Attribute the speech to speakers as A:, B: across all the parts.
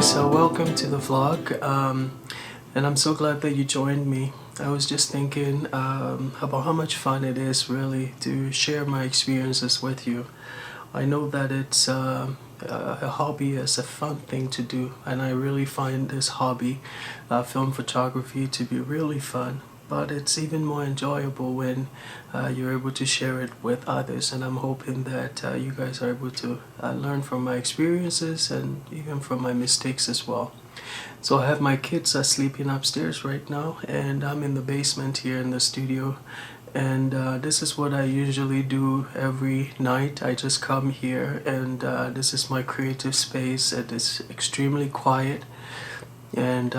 A: So welcome to the vlog, and I'm so glad that you joined me. I was just thinking about how much fun it is really to share my experiences with you. I know that it's a hobby is a fun thing to do, and I really find this hobby, film photography, to be really fun. But it's even more enjoyable when you're able to share it with others, and I'm hoping that you guys are able to learn from my experiences and even from my mistakes as well. So I have my kids sleeping upstairs right now, and I'm in the basement here in the studio. And this is what I usually do every night. I just come here, and this is my creative space. It is extremely quiet. And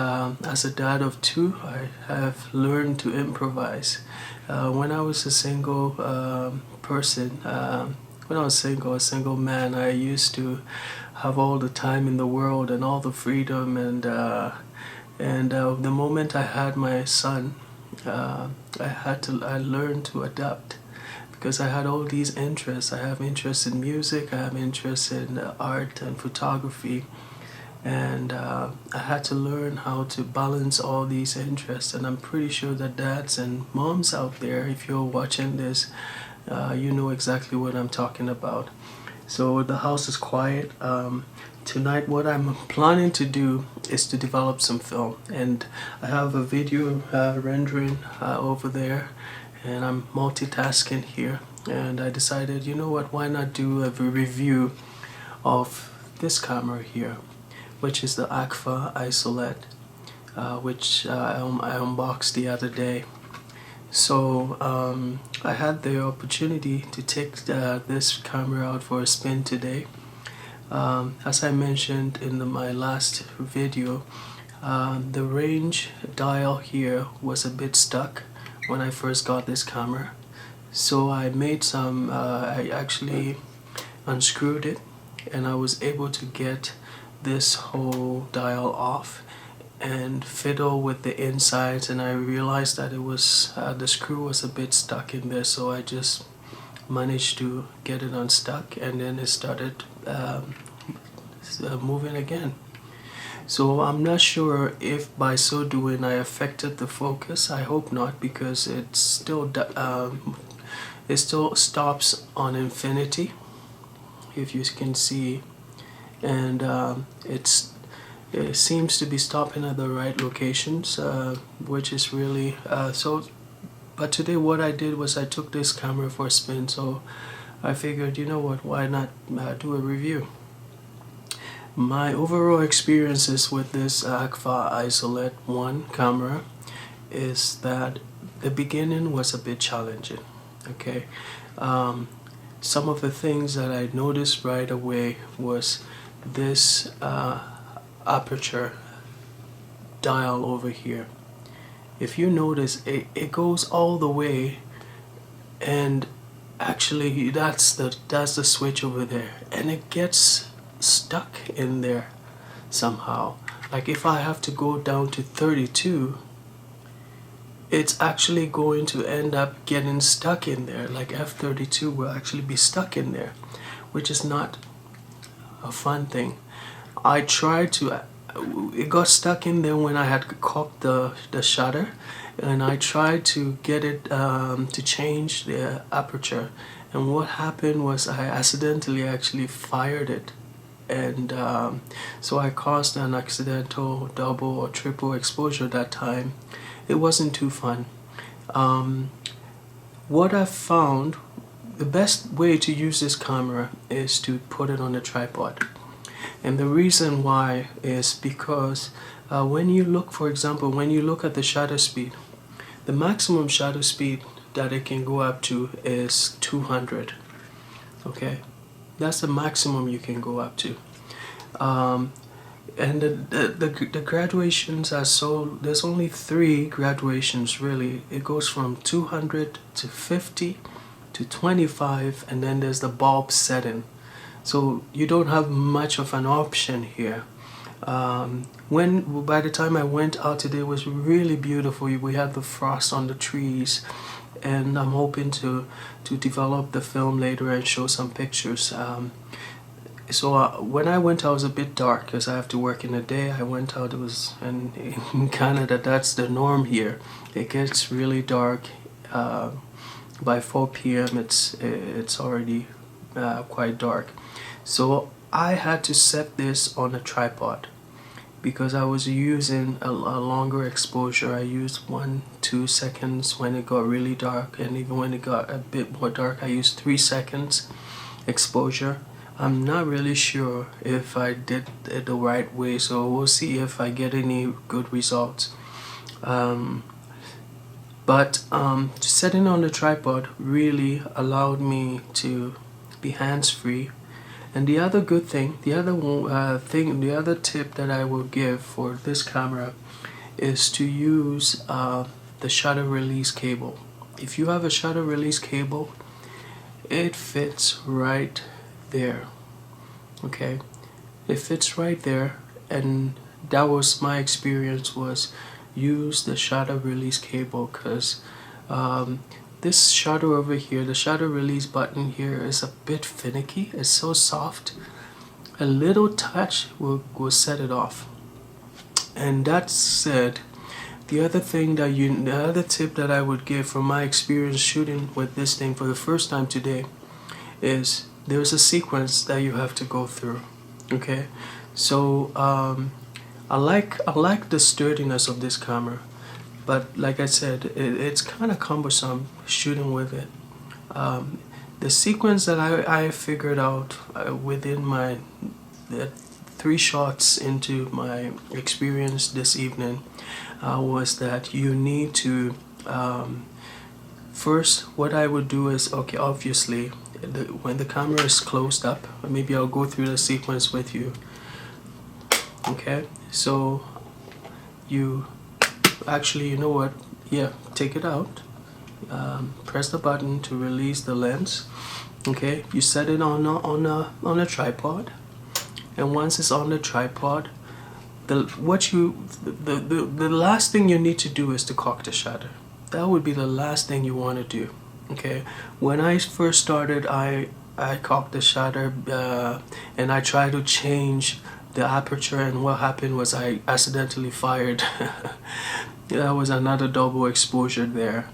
A: as a dad of two, I have learned to improvise. When I was a single person, when I was a single man, I used to have all the time in the world and all the freedom. And the moment I had my son, I learned to adapt, because I had all these interests. I have interest in music, I have interest in art and photography, and I had to learn how to balance all these interests. And I'm pretty sure that dads and moms out there, if you're watching this, you know exactly what I'm talking about. So the house is quiet. Tonight what I'm planning to do is to develop some film, and I have a video rendering over there, and I'm multitasking here, and I decided, you know what, why not do a review of this camera here, which is the Agfa Isolette, which I unboxed the other day. So I had the opportunity to take this camera out for a spin today. As I mentioned in my last video, the range dial here was a bit stuck when I first got this camera. So I made some, I actually unscrewed it, and I was able to get this whole dial off and fiddle with the insides, and I realized that it was the screw was a bit stuck in there, so I just managed to get it unstuck, and then it started moving again. So I'm not sure if by so doing I affected the focus. I hope not, because it still stops on infinity, if you can see, and it seems to be stopping at the right locations, which is really so. But today what I did was I took this camera for a spin, so I figured, you know what, why not do a review. My overall experiences with this Agfa Isolette I camera is that the beginning was a bit challenging. Okay, some of the things that I noticed right away was this aperture dial over here. If you notice, it goes all the way, and actually that's the switch over there, and it gets stuck in there somehow. Like if I have to go down to 32, it's actually going to end up getting stuck in there. Like F32 will actually be stuck in there, which is not a fun thing. I tried to, it got stuck in there when I had cocked the shutter, and I tried to get it to change the aperture, and what happened was I accidentally actually fired it, and so I caused an accidental double or triple exposure that time. It wasn't too fun. What I found, the best way to use this camera is to put it on a tripod. And the reason why is because when you look, for example, when you look at the shutter speed, the maximum shutter speed that it can go up to is 200. Okay, that's the maximum you can go up to. And the graduations are so, there's only 3 graduations really. It goes from 200 to 50 to 25, and then there's the bulb setting. So you don't have much of an option here. By the time I went out today, it was really beautiful. We had the frost on the trees, and I'm hoping to develop the film later and show some pictures. So when I went out, it was a bit dark because I have to work in the day. I went out, it was, and in Canada, that's the norm here. It gets really dark. By 4 p.m. it's already quite dark. So I had to set this on a tripod because I was using a longer exposure. I used 1-2 seconds when it got really dark, and even when it got a bit more dark, I used 3 seconds exposure. I'm not really sure if I did it the right way, so we'll see if I get any good results. But setting on the tripod really allowed me to be hands-free. And the other good thing, the other tip that I will give for this camera is to use the shutter release cable. If you have a shutter release cable, it fits right there. Okay, it fits right there, and that was my experience, was use the shutter release cable, because this shutter over here, the shutter release button here, is a bit finicky. It's so soft. A little touch will set it off. And that said, the other tip that I would give from my experience shooting with this thing for the first time today is there's a sequence that you have to go through. Okay, so I like the sturdiness of this camera, but like I said, it's kind of cumbersome shooting with it. The sequence that I figured out within my 3 shots into my experience this evening was that you need to first, what I would do is, okay, obviously when the camera is closed up, maybe I'll go through the sequence with you. Okay, so you actually, you know what, yeah, take it out, press the button to release the lens. Okay, you set it on a tripod, and once it's on the tripod, the last thing you need to do is to cock the shutter. That would be the last thing you want to do. Okay, when I first started, I cocked the shutter and I tried to change the aperture, and what happened was I accidentally fired. That was another double exposure there.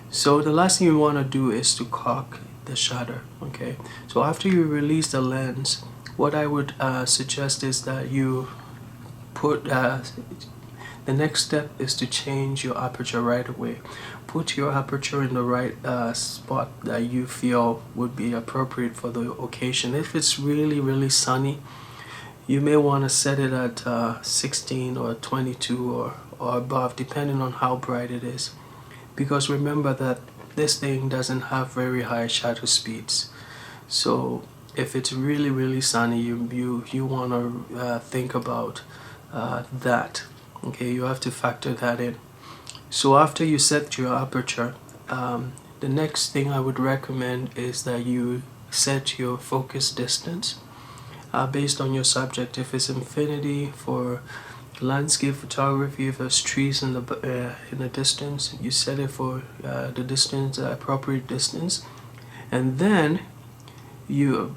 A: So the last thing you want to do is to cock the shutter. Okay, so after you release the lens, what I would suggest is that you put the next step is to change your aperture right away. Put your aperture in the right spot that you feel would be appropriate for the occasion. If it's really sunny, you may want to set it at 16 or 22 or above, depending on how bright it is. Because remember that this thing doesn't have very high shutter speeds. So if it's really sunny, you want to think about that. Okay, you have to factor that in. So after you set your aperture, the next thing I would recommend is that you set your focus distance based on your subject. If it's infinity for landscape photography, if there's trees in the distance, you set it for the distance, appropriate distance, and then you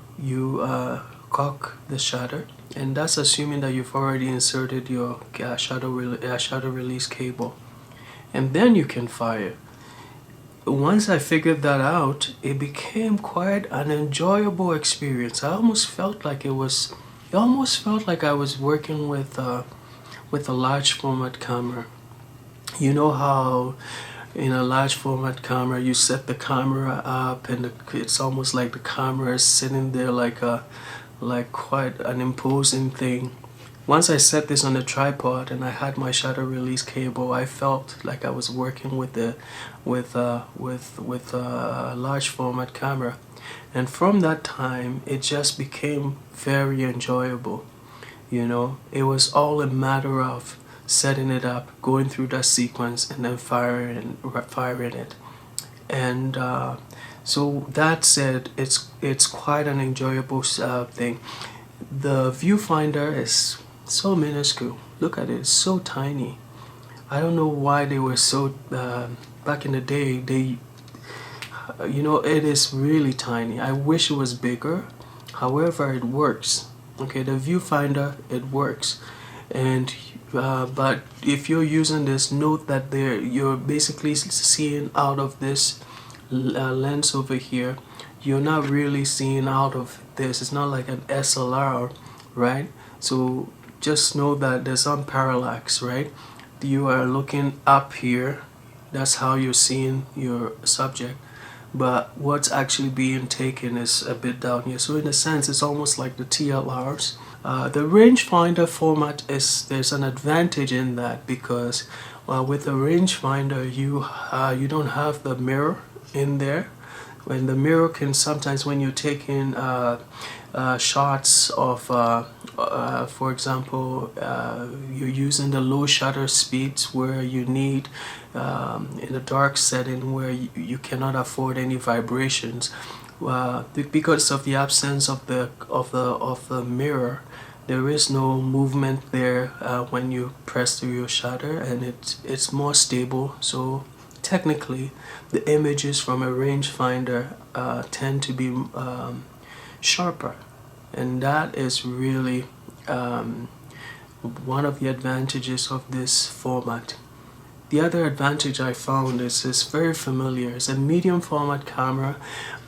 A: cock the shutter, and that's assuming that you've already inserted your shutter release cable, and then you can fire. Once I figured that out, it became quite an enjoyable experience. I almost felt like it almost felt like I was working with a large format camera. You know how in a large format camera you set the camera up, and it's almost like the camera is sitting there like quite an imposing thing. Once I set this on the tripod and I had my shutter release cable, I felt like I was working with a large format camera, and from that time it just became very enjoyable. You know, it was all a matter of setting it up, going through that sequence, and then firing it. And so that said, it's quite an enjoyable thing. The viewfinder is so minuscule. Look at it, it's so tiny. I don't know why they were so back in the day. They, you know, it is really tiny. I wish it was bigger. However, it works. Okay, the viewfinder, it works. And but if you're using this, note that you're basically seeing out of this lens over here. You're not really seeing out of this. It's not like an SLR, right? So just know that there's some parallax, right? You are looking up here. That's how you're seeing your subject, but what's actually being taken is a bit down here. So in a sense, it's almost like the TLRs. The rangefinder format there's an advantage in that, because with the rangefinder you don't have the mirror in there. When the mirror can sometimes, when you're taking shots of for example, you're using the low shutter speeds where you need in a dark setting where you cannot afford any vibrations, because of the absence of the mirror. There is no movement there when you press through your shutter, and it's more stable. So technically, the images from a rangefinder tend to be sharper, and that is really one of the advantages of this format. The other advantage I found is it's very familiar. It's a medium format camera,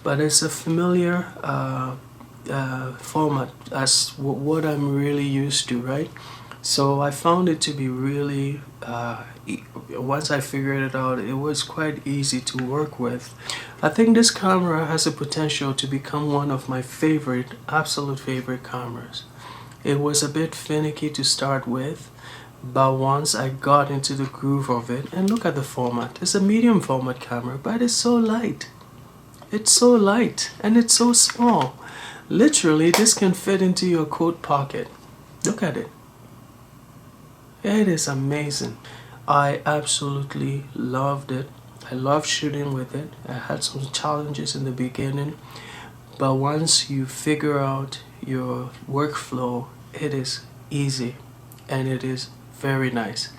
A: but it's a familiar format as what I'm really used to, right? So I found it to be really once I figured it out, it was quite easy to work with. I think this camera has the potential to become one of my absolute favorite cameras. It was a bit finicky to start with, but once I got into the groove of it, and look at the format. It's a medium format camera, but it's so light. It's so light, and it's so small. Literally, this can fit into your coat pocket. Look at it. It is amazing. I absolutely loved it. I love shooting with it. I had some challenges in the beginning, but once you figure out your workflow, it is easy and it is very nice.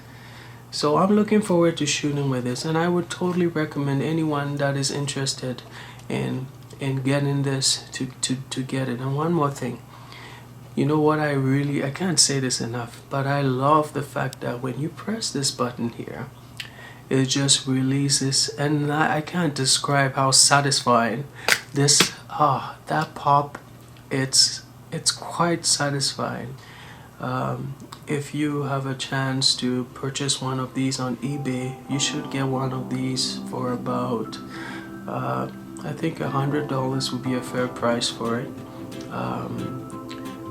A: So I'm looking forward to shooting with this, and I would totally recommend anyone that is interested in getting this to get it. And one more thing, you know what, I can't say this enough, but I love the fact that when you press this button here, it just releases, and I can't describe how satisfying this that pop, it's quite satisfying. If you have a chance to purchase one of these on eBay, you should get one of these for about I think $100 would be a fair price for it.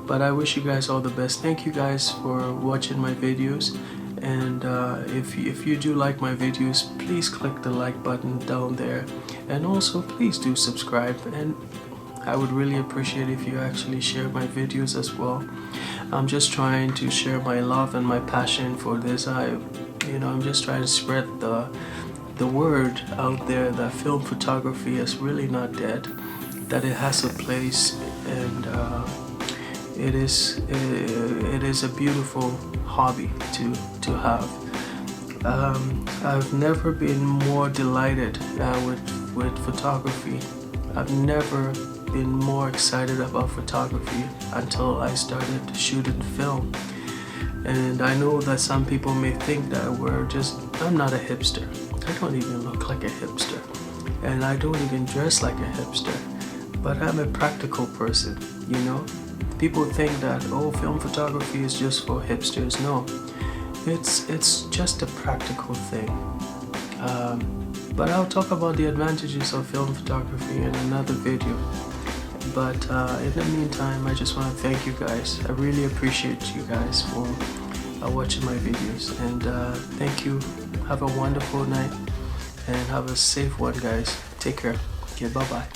A: But I wish you guys all the best. Thank you guys for watching my videos, and if you do like my videos, please click the like button down there, and also please do subscribe, and I would really appreciate if you actually share my videos as well. I'm just trying to share my love and my passion for this. I'm just trying to spread the word out there that film photography is really not dead, that it has a place, and it is a beautiful hobby to have. I've never been more delighted with photography. I've never been more excited about photography until I started shooting film. And I know that some people may think that I'm not a hipster. I don't even look like a hipster, and I don't even dress like a hipster, but I'm a practical person, you know. People think that, oh, film photography is just for hipsters. No, it's just a practical thing. But I'll talk about the advantages of film photography in another video. But in the meantime, I just want to thank you guys. I really appreciate you guys for watching my videos, and thank you. Have a wonderful night and have a safe one, guys. Take care. Okay, bye bye.